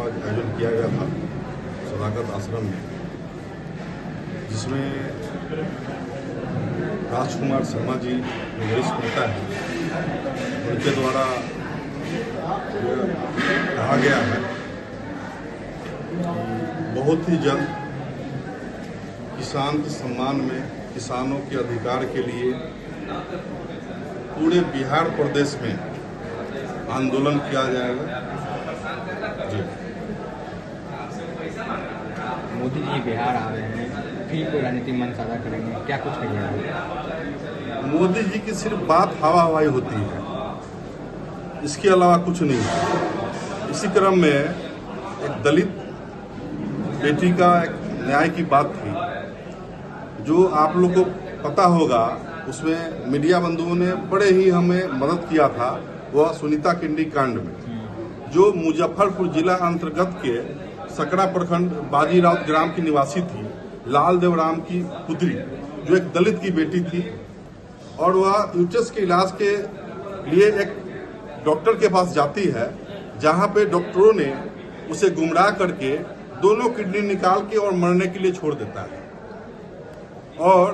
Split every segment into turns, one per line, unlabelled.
आज आयोजन किया गया था सदाकत आश्रम में, जिसमें राजकुमार शर्मा जी वरिष्ठ नेता हैं, उनके द्वारा कहा गया है बहुत ही जल्द किसान के सम्मान में किसानों के अधिकार के लिए पूरे बिहार प्रदेश में आंदोलन किया जाएगा। जी,
मोदी जी बिहार आ रहे हैं, फिर कोई राजनीतिक मंच साझा करेंगे, क्या कुछ कहिएगा?
मोदी जी की सिर्फ बात हवा हवाई होती है, इसके अलावा कुछ नहीं। इसी क्रम में एक दलित बेटी का एक न्याय की बात थी, जो आप लोग को पता होगा, उसमें मीडिया बंधुओं ने बड़े ही हमें मदद किया था। वह सुनीता किंडी कांड में, जो मुजफ्फरपुर जिला अंतर्गत के सकरा प्रखंड बाजीराव ग्राम की निवासी थी, लाल देव राम की पुत्री, जो एक दलित की बेटी थी, और वह यूट्रस के इलाज के लिए एक डॉक्टर के पास जाती है, जहां पे डॉक्टरों ने उसे गुमराह करके दोनों किडनी निकाल के और मरने के लिए छोड़ देता है। और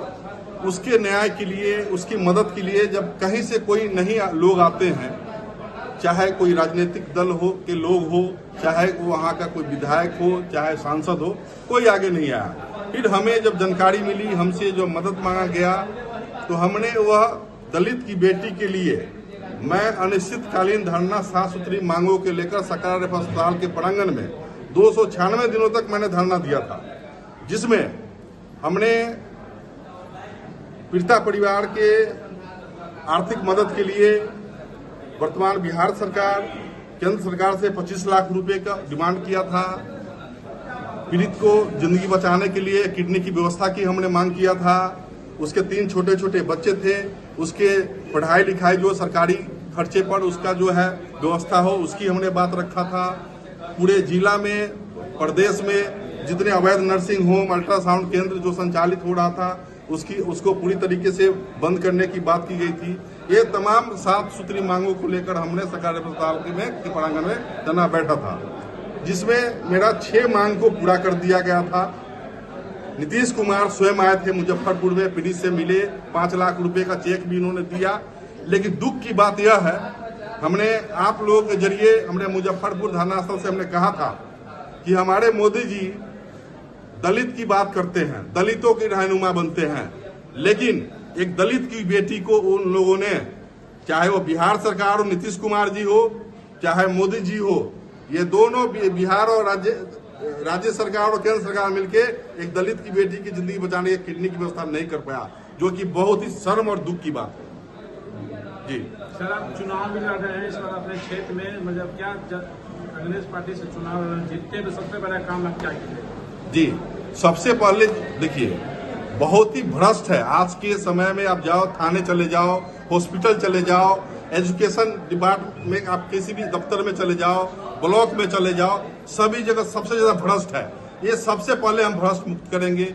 उसके न्याय के लिए, उसकी मदद के लिए जब कहीं से कोई नहीं लोग आते हैं, चाहे कोई राजनीतिक दल हो के लोग हो, चाहे वो वहाँ का कोई विधायक हो, चाहे सांसद हो, कोई आगे नहीं आया। फिर हमें जब जानकारी मिली, हमसे जो मदद मांगा गया, तो हमने वह दलित की बेटी के लिए मैं अनिश्चितकालीन धरना 7 सूत्री मांगों के लेकर सकरा रेफर अस्पताल के प्रांगण में 296 दिनों तक मैंने धरना दिया था, जिसमें हमने पीड़िता परिवार के आर्थिक मदद के लिए वर्तमान बिहार सरकार, केंद्र सरकार से 25 लाख रुपए का डिमांड किया था। पीड़ित को जिंदगी बचाने के लिए किडनी की व्यवस्था की हमने मांग किया था। उसके 3 छोटे छोटे बच्चे थे, उसके पढ़ाई लिखाई जो सरकारी खर्चे पर उसका जो है व्यवस्था हो, उसकी हमने बात रखा था। पूरे जिला में, प्रदेश में जितने अवैध नर्सिंग होम, अल्ट्रासाउंड केंद्र जो संचालित हो रहा था, उसको पूरी तरीके से बंद करने की बात की गई थी। ये तमाम 7 सूत्री मांगों को लेकर हमने सरकार अस्पताल के प्रांगण में धरना बैठा था, जिसमें मेरा 6 मांग को पूरा कर दिया गया था। नीतीश कुमार स्वयं आए थे मुजफ्फरपुर में, पीड़ित से मिले, 5 लाख रुपए का चेक भी उन्होंने दिया। लेकिन दुख की बात यह है, हमने आप लोगों के जरिए हमने मुजफ्फरपुर धरना स्थल से हमने कहा था कि हमारे मोदी जी दलित की बात करते हैं, दलितों के रहनुमा बनते हैं, लेकिन एक दलित की बेटी को उन लोगों ने, चाहे वो बिहार सरकार हो, नीतीश कुमार जी हो, चाहे मोदी जी हो, ये दोनों बिहार और राज्य सरकार और केंद्र सरकार मिलके एक दलित की बेटी की जिंदगी बचाने की किडनी की व्यवस्था नहीं कर पाया, जो कि बहुत ही शर्म और दुख की बात है। जी
सर, आप चुनाव भी लड़ रहे हैं इस बार अपने क्षेत्र में, मतलब क्या कांग्रेस पार्टी से चुनाव जीतते तो सबसे बड़ा काम आप क्या कीजिए? जी,
सबसे पहले देखिए, बहुत ही भ्रष्ट है आज के समय में। आप जाओ, थाने चले जाओ, हॉस्पिटल चले जाओ, एजुकेशन डिपार्टमेंट में आप किसी भी दफ्तर में चले जाओ, ब्लॉक में चले जाओ, सभी जगह सबसे ज्यादा भ्रष्ट है। ये सबसे पहले हम भ्रष्ट मुक्त करेंगे।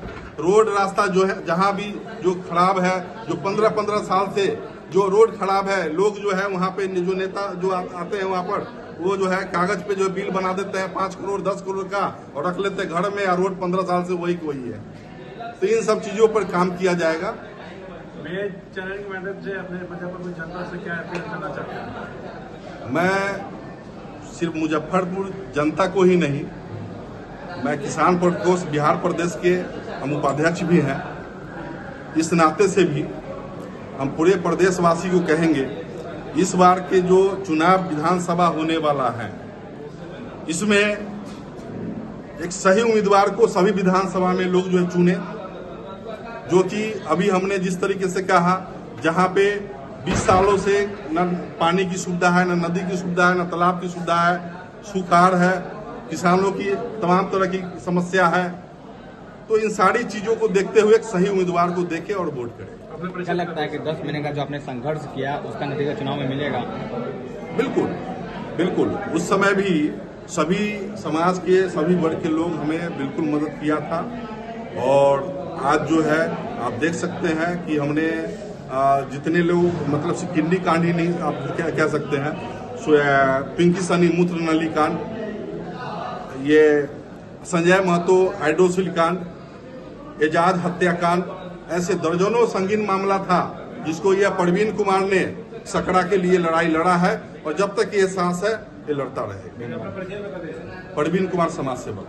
रोड रास्ता जो है, जहाँ भी जो खराब है, जो 15-15 साल से जो रोड खराब है, लोग जो है वहाँ पे जो नेता जो आते हैं वहाँ पर, वो जो है कागज पे जो बिल बना देते हैं 5 करोड़ 10 करोड़ का, और रख लेते हैं घर में, और रोड 15 साल से वही है। तो इन सब चीजों पर काम किया जाएगा।
मैं चैनल के माध्यम से अपने मुजफ्फरपुर जनता से क्या अपील करना चाहता हूँ?
मैं सिर्फ मुजफ्फरपुर जनता को ही नहीं, मैं किसान प्रकोष्ठ बिहार प्रदेश के हम उपाध्यक्ष भी हैं, इस नाते से भी हम पूरे प्रदेशवासी को कहेंगे, इस बार के जो चुनाव विधानसभा होने वाला है, इसमें एक सही उम्मीदवार को सभी विधानसभा में लोग जो है चुने, जो कि अभी हमने जिस तरीके से कहा, जहां पे 20 सालों से न पानी की सुविधा है, न नदी की सुविधा है, न तालाब की सुविधा है, सुखाड़ है, किसानों की तमाम तरह की समस्या है। तो इन सारी चीजों को देखते हुए एक सही उम्मीदवार को देखे और वोट करें।
क्या लगता है कि 10 महीने का जो आपने संघर्ष किया, उसका नतीजा चुनाव में मिलेगा?
बिल्कुल बिल्कुल। उस समय भी सभी समाज के सभी वर्ग के लोग हमें बिल्कुल मदद किया था, और आज जो है आप देख सकते हैं कि हमने जितने लोग, मतलब किडनी कांड ही नहीं, आप क्या कह सकते हैं, पिंकी सनी मूत्र नली कांड, ये संजय महतो हाइड्रोसिल कांड, एजाज हत्याकांड, ऐसे दर्जनों संगीन मामला था जिसको यह परवीन कुमार ने सकरा के लिए लड़ाई लड़ा है और जब तक ये सांस है ये लड़ता रहेगा। परवीन कुमार समाज सेवक।